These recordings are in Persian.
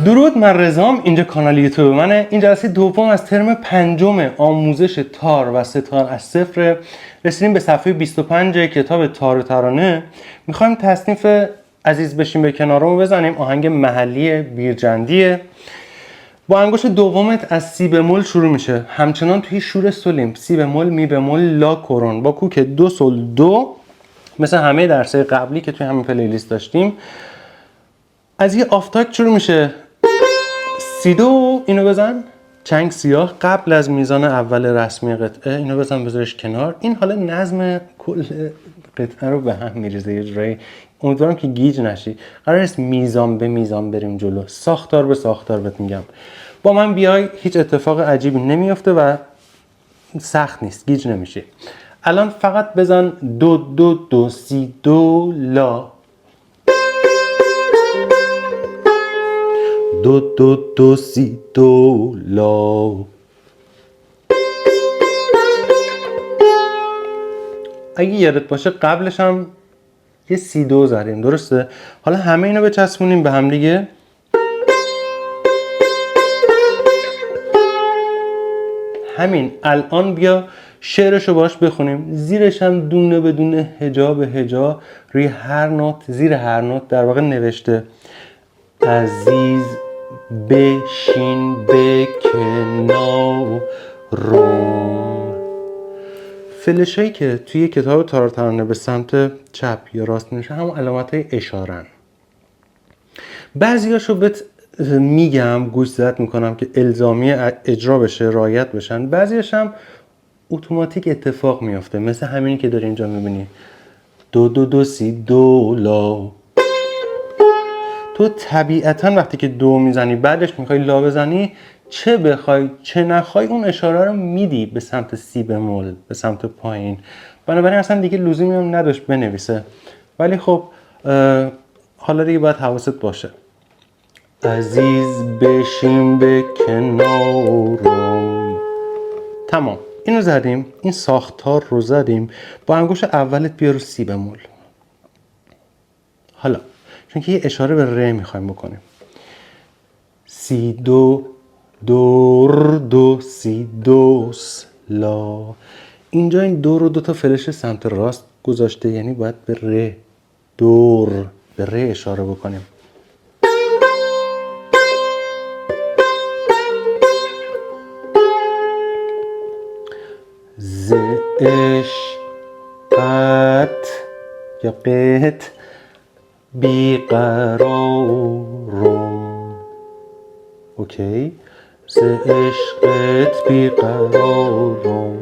درود، من رضام. اینجا کانال یوتیوب منه. این جلسه دوم از ترم پنجم آموزش تار و ستار از صفر. رسیدیم به صفحه 25 کتاب تار و ترانه. میخوایم تصنیف عزیز بشیم به کنارمو بزنیم. آهنگ محلی بیرجندیه. با انگشت دومت از سی بمول شروع میشه، همچنان توی شور سولیم. سی بمول، می بمول، لا کرون با کوک دو سول دو، مثل همه درسای قبلی که توی همین پلیلیست داشتیم. از یه آفتاک شروع میشه. سی دو، اینو بزن چنگ سیاه قبل از میزان اول رسمی قطعه. اینو بزن بذارش کنار. این حالا نظم کل قطعه رو به هم میریزه یه جورایی. امیدوارم که گیج نشی. قرار است میزان به میزان بریم جلو، ساختار به ساختار بهت میگم. با من بیای هیچ اتفاق عجیبی نمیافته و سخت نیست، گیج نمیشی. الان فقط بزن دو دو دو سی دو لا، دو دو دو سی دو لا. اگه یادت باشه قبلش هم یه سی دو زدیم، درسته؟ حالا همه اینو بچسبونیم به هم دیگه. همین الان بیا شعرشو باش بخونیم. زیرش هم دونه بدون هجا به هجا روی هر نوت، زیر هر نوت در واقع نوشته عزیز بشین به کنارم. فلش هایی که توی کتاب تار و ترانه به سمت چپ یا راست میشه همون علامت های اشارن. بعضی هاشو بهت میگم، گوش زد میکنم که الزامی اجرا بشه، رعایت بشن. بعضیش هم اتوماتیک اتفاق میافته، مثل همینی که داری اینجا میبینی دو دو دو سی دو لا. تو طبیعتا وقتی که دو میزنی بعدش میخوای لا بزنی، چه بخوای چه نخوای اون اشاره رو میدی به سمت سی بمول، به سمت پایین. بنابراین اصلا دیگه لزومی هم نداشت بنویسه. ولی خب حالا دیگه باید حواست باشه. عزیز بشین به کنارم. تمام، اینو زدیم، این ساختار رو زدیم. با انگشت اولت بیا رو سی بمول. حالا چون که یه اشاره به ر میخوایم بکنیم، سی دو دور دو سی دوس لا. اینجا این دو رو دو تا فلش سمت راست گذاشته، یعنی باید به ر، دور، به ر اشاره بکنیم. ز عشقت یا قت بیقرارم. اوکی، ز عشقت بیقرارم.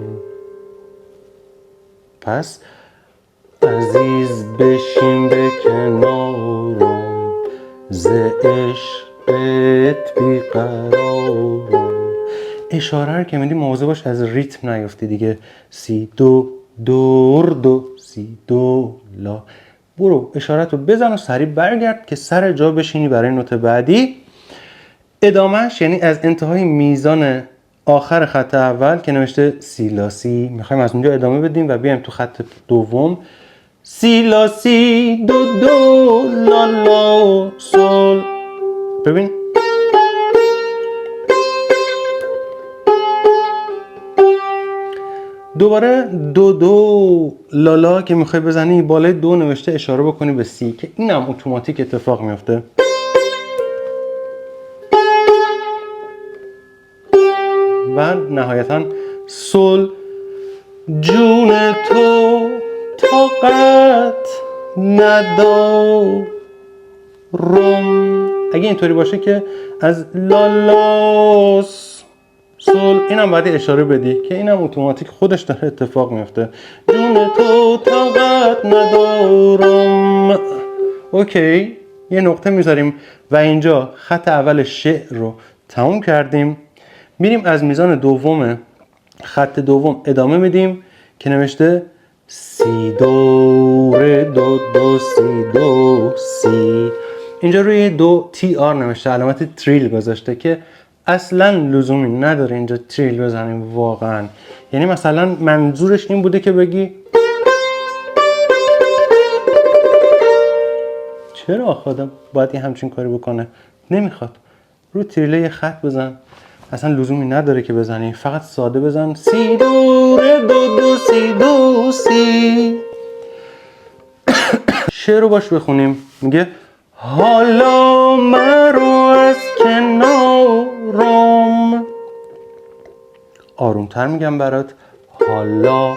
پس عزیز بشین به کنارم، ز عشقت بیقرارم. اشاره رو که میدی مواظب باش از ریتم نیفتی دیگه. سی دو دور دو سی دو لا. برو اشارت رو بزن و سریع برگرد که سر جا بشینی برای نوت بعدی. ادامهش یعنی از انتهای میزان آخر خط اول که نوشته سی لا سی، میخوایم از اونجا ادامه بدیم و بیایم تو خط دوم. سی لا سی دو دو لا لا سول. ببین دوباره دو دو لالا که میخوای بزنی بالای دو نوشته اشاره بکنی به سی که اینم اتوماتیک اتفاق میفته. و نهایتا سول جون تو طاقت ندارم. اگه اینطوری باشه که از لالاس سول اینم باید اشاره بدی که اینم اتوماتیک خودش داره اتفاق میفته. جون تو طاقت ندارم. اوکی، یه نقطه میذاریم و اینجا خط اول شعر رو تموم کردیم. میریم از میزان دوم خط دوم ادامه میدیم که نوشته سی دو ر دو دو سی دو سی. اینجا روی دو تی آر نوشته، علامت تریل گذاشته که اصلا لزومی نداره اینجا تریل بزنیم واقعا. یعنی مثلا منظورش این بوده که بگی چرا خدا باید یه همچین کاری بکنه؟ نمیخواد. رو تریله یه خط بزن، اصلا لزومی نداره که بزنی، فقط ساده بزن سی دو ره دو دو سی دو سی. شعر رو باش بخونیم. میگه حالا مرو از کنارم، آرومتر میگم برات، حالا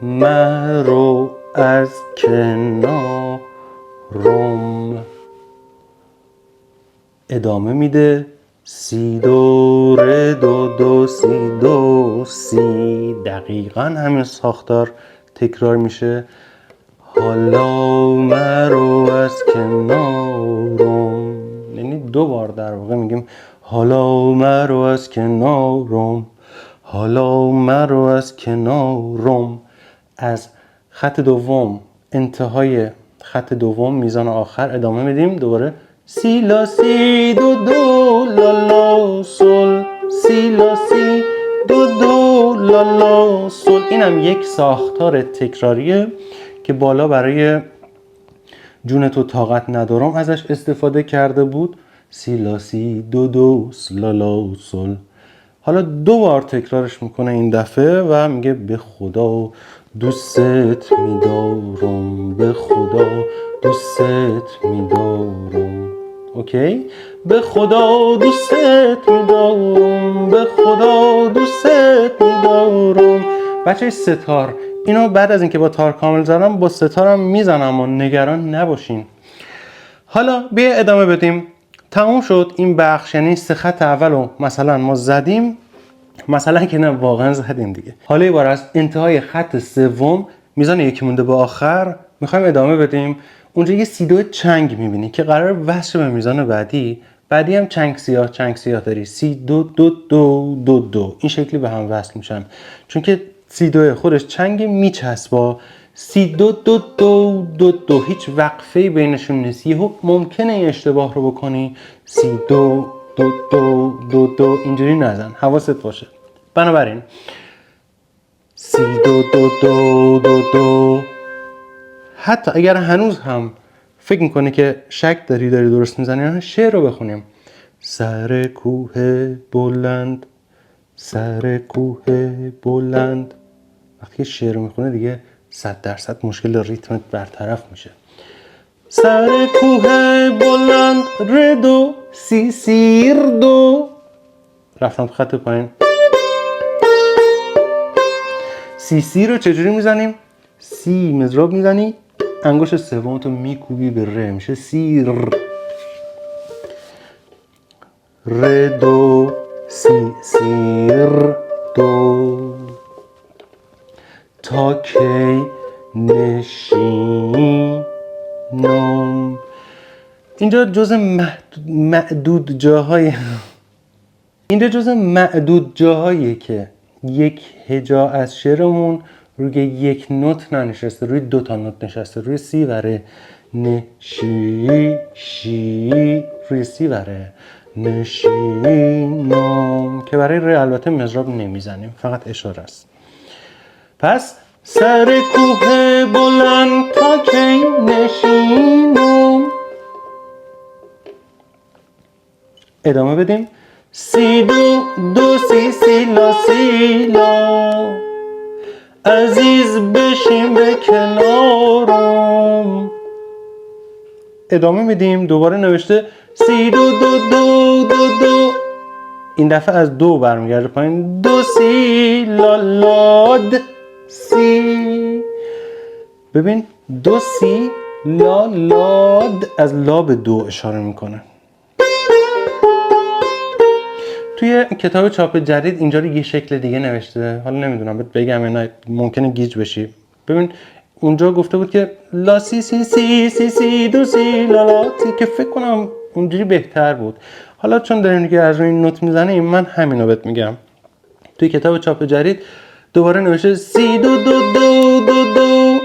مرو از کنارم. ادامه میده سی دو ره دو دو سی دو سی. دقیقا همین ساختار تکرار میشه. حالا مرو از کنارم، یعنی 2 بار در واقع میگیم حالا مرو از کنارم، حالا مرو از کنارم. از خط دوم انتهای خط دوم میزان آخر ادامه میدیم. دوباره سی لا سی دو دو لا لا سل، سی لا سی دو دو لا لا سل. اینم یک ساختار تکراریه که بالا برای جون تو طاقت ندارم ازش استفاده کرده بود. سی لا سی دو دو لا لا سل. حالا 2 بار تکرارش میکنه این دفعه و میگه به خدا دوست میدارم، به خدا دوست میدارم. اوکی؟ به خدا دوست میدارم، به خدا دوست میدارم. بچه ستار اینو بعد از اینکه با تار کامل زدم با ستارم میزنم و نگران نباشین. حالا بیا ادامه بدیم. تموم شد این بخش، یعنی 3 خط اولو مثلا ما زدیم، مثلا که نه واقعا زدیم دیگه. حالا بار از انتهای خط سوم میزان یکی مونده با آخر میخوایم ادامه بدیم. اونجا یه سی دو چنگ میبینی که قرار وصل به میزان بعدی هم چنگ سیاه داری، سی دو دو دو دو دو این شکلی به هم وصل میشن، چون که سی دو خودش چنگ میچسبا. سی دو دو دو دو دو هیچ وقفه‌ای بینشون نیست. یهو ممکنه این اشتباه رو بکنی، سی دو دو دو دو دو اینجوری نزن، حواست باشه. بنابراین سی دو دو دو دو دو. حتی اگر هنوز هم فکر میکنی که شک داری درست میزنی، شعر رو بخونیم. سر کوه بلند، سر کوه بلند. وقتی شعر رو میخونه دیگه 100% مشکل ریتمت برطرف میشه. سر کوه بلند ره دو سی سیر دو. رفتم تو خط پایین. سی سی رو چجوری میزنیم؟ سی مضرب میزنی، انگشت سومتو میکوبی به ره، میشه سیر. ره دو سی سیر دو. تا کی نشینم. اینجا جز معدود جاهاییه که یک هجا از شعرمون روی یک نوت ننشسته، روی 2 تا نوت نشسته، روی سی و ره. نشی شی روی سی و ره. نشینم که برای ره البته مضرب نمیزنیم، فقط اشاره است. پس سر کوه بلند تا کی نشینم. ادامه بدیم. سی دو دو سی سی لا سی لا. عزیز بشین به کنارم. ادامه میدیم. دوباره نوشته سی دو دو دو دو دو. این دفعه از 2 برمیگرده پایین. دو سی لا لاد سی. ببین دو سی لا لاد از لا به 2 اشاره میکنه. توی کتاب چاپ جدید اینجا رو یه شکل دیگه نوشته، حالا نمیدونم بگم یا نه، ممکنه گیج بشی. ببین اونجا گفته بود که لا سی سی سی سی سی دو سی لا لا سی، که فکر کنم اونجوری بهتر بود. حالا چون داریم دیگه از روی نوت میزنیم من همینو بهت میگم. توی کتاب چاپ جدید دوباره نوشته سی دو دو دو دو دو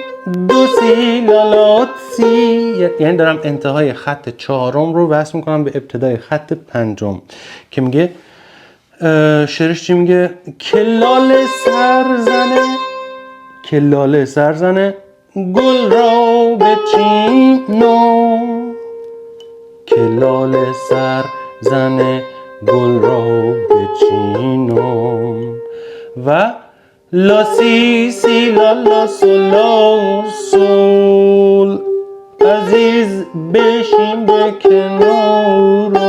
دو سی لا لا سی، یعنی دارم انتهای خط 4 رو وصل میکنم به ابتدای خط 5 که میگه شعرش چی میگه؟ کلاله سرزنه گل را بچینم. کلاله سر زن گل را بچینم و لا سی سی لا لا سول لا سول عزیز بشین به کنارم.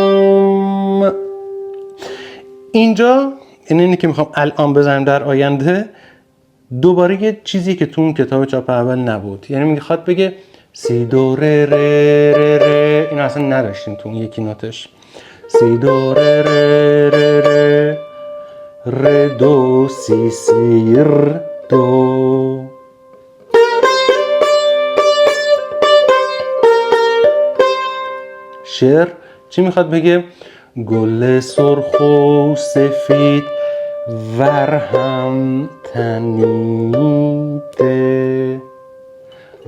اینجا اینی که میخوام الان بزنم در آینده دوباره یه چیزی که تو اون کتاب چاپ اول نبود، یعنی میخواد بگه سی دو ره ره ره ره، اینو اصلا نداشتیم تو اون یکی نوتش. سی دو ره ره ره ره ره دو سی سی ر دو. شعر چی میخواد بگه؟ گل سرخ و سفید ورهم تنیده،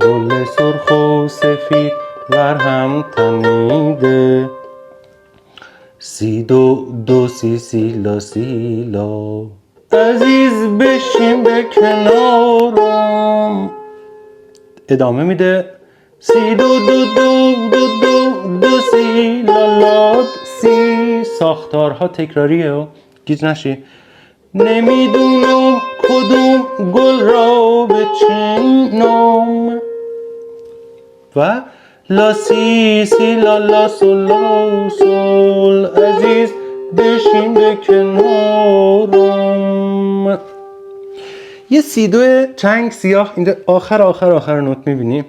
گل سرخ و سفید ورهم تنیده، سی دو دو سی سی لا سی لا عزیز بشین به کنارم. ادامه میده سی دو دو دو دو دو دو سی لا لا سی. ساختارها تکراریه و گیج نشی. نمیدونم کدوم گل را بچینم و لا سی سی لا لا سول لا سول عزیز بشین به کنارم. یه سی دو چنگ سیاه اینجا آخر نوت میبینی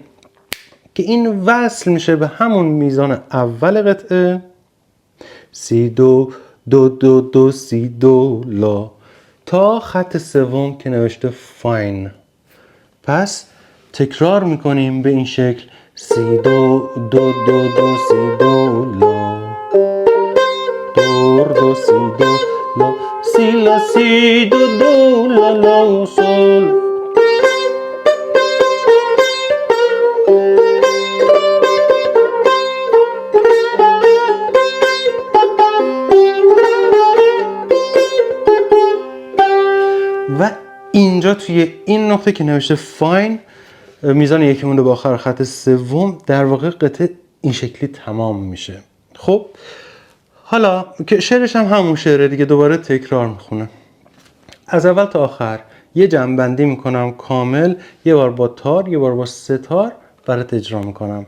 که این وصل میشه به همون میزان اول قطعه، سی دو دو دو دو سی دو لا، تا خط سوم که نوشته فاین. پس تکرار میکنیم به این شکل سی دو دو دو دو سی دو لا، دور دو سی دو لا، سی لا سی دو دو لا لا سول. و اینجا توی این نقطه که نوشته فاین، میزان یکی مونده با آخر خط سوم، در واقع قطعه این شکلی تمام میشه. خب حالا که شعرش هم همون شعره دیگه، دوباره تکرار میخونه از اول تا آخر. یه جمع‌بندی میکنم کامل، یه بار با تار یه بار با ستار برات اجرا میکنم.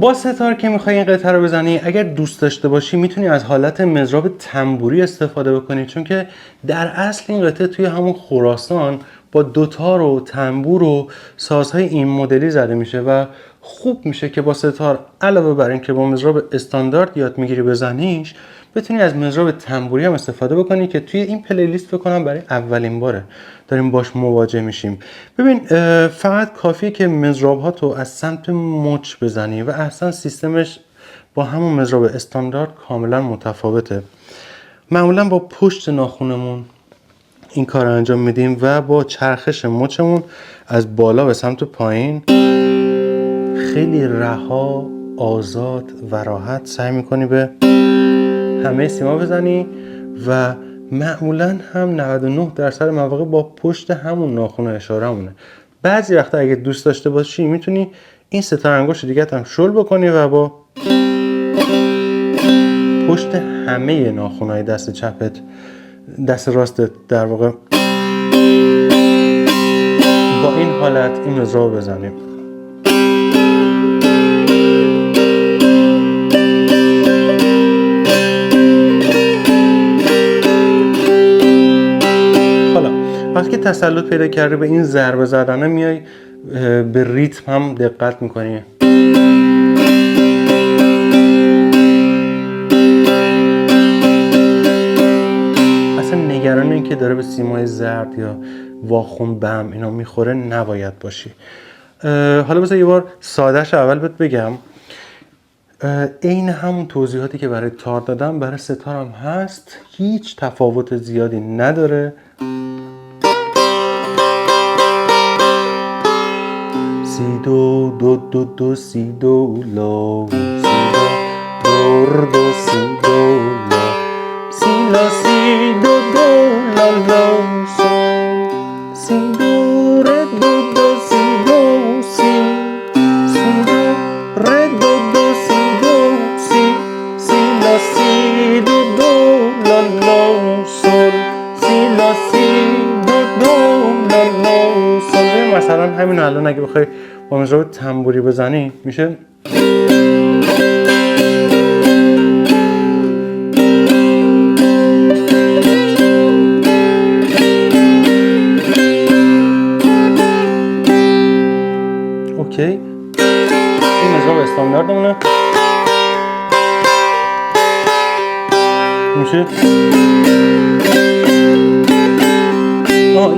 با ستار که میخوای این قطعه رو بزنی، اگر دوست داشته باشی میتونی از حالت مضراب تنبوری استفاده بکنی، چون که در اصل این قطعه توی همون خراسان با دوتار و تنبور و سازهای این مدلی زده میشه و خوب میشه که با ستار علاوه بر این که با مضراب استاندارد یاد میگیری بزنیش، بتونی از مضراب تنبوری هم استفاده بکنی که توی این پلیلیست بکنم برای اولین باره داریم باش مواجه میشیم. ببین فقط کافیه که مضراب ها تو از سمت مچ بزنی و اصلا سیستمش با همون مضراب استاندارد کاملا متفاوته. معمولا با پشت ناخونمون این کار رو انجام میدیم و با چرخش مچمون از بالا به سمت پایین خیلی رها، آزاد و راحت سعی میکنی به همه سیما بزنی و معمولا هم 99% مواقع با پشت همون ناخن اشاره مونه. بعضی وقتا اگه دوست داشته باشی میتونی این ستار انگشت دیگه هم شل بکنی و با پشت همه ناخن‌های دست چپت، دست راستت در واقع، با این حالت این مزرعه رو بزنیم. حالا وقتی که تسلط پیدا کردی به این ضربه زدنه، میای به ریتم هم دقت میکنی. اصلا نگران این که داره به سیمای زرد یا واخون بم اینا میخوره نباید باشی. حالا بذار یه بار سادهش اول بهت بگم. عین همون توضیحاتی که برای تار دادم برای ستار هم هست، هیچ تفاوت زیادی نداره. سی دو دو دو دو سی دو لا سی دو دو سی دو لا سی لا سی دو دو لا لا سی دو ره دو دو سی دو سی سی دو ره دو دو سی دو سی سی لا سی دو دو لا لا سول سی لا سی دو دو لا لا سول. مثلا همین الان اگه بخوای با مزرعه تنبوری بزنی میشه اوکی. این مزرعه استانداردمونه میشه.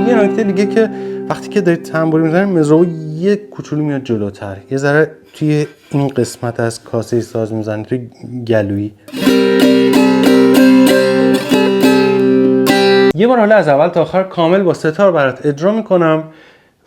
یه نکته دیگه که وقتی که دارید تنبوری میزنید مزرعه یه کوچولو میاد جلوتر، یه ذره توی این قسمت از کاسه ساز میزنید، توی گلویی. یه بار حالا از اول تا آخر کامل با ستار برات اجرا میکنم.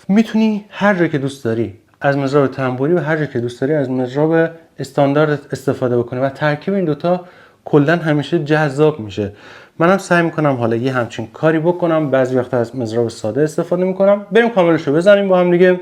میتونی هر جا که دوست داری از مزرعه تنبوری و هر جا که دوست داری از مزرعه استاندارد استفاده بکنی و ترکیب این دوتا کلا همیشه جذاب میشه. منم سعی میکنم حالا یه همچین کاری بکنم، بعضی وقتا از مزرعه ساده استفاده میکنم. بریم کاملشو بزنیم با هم دیگه.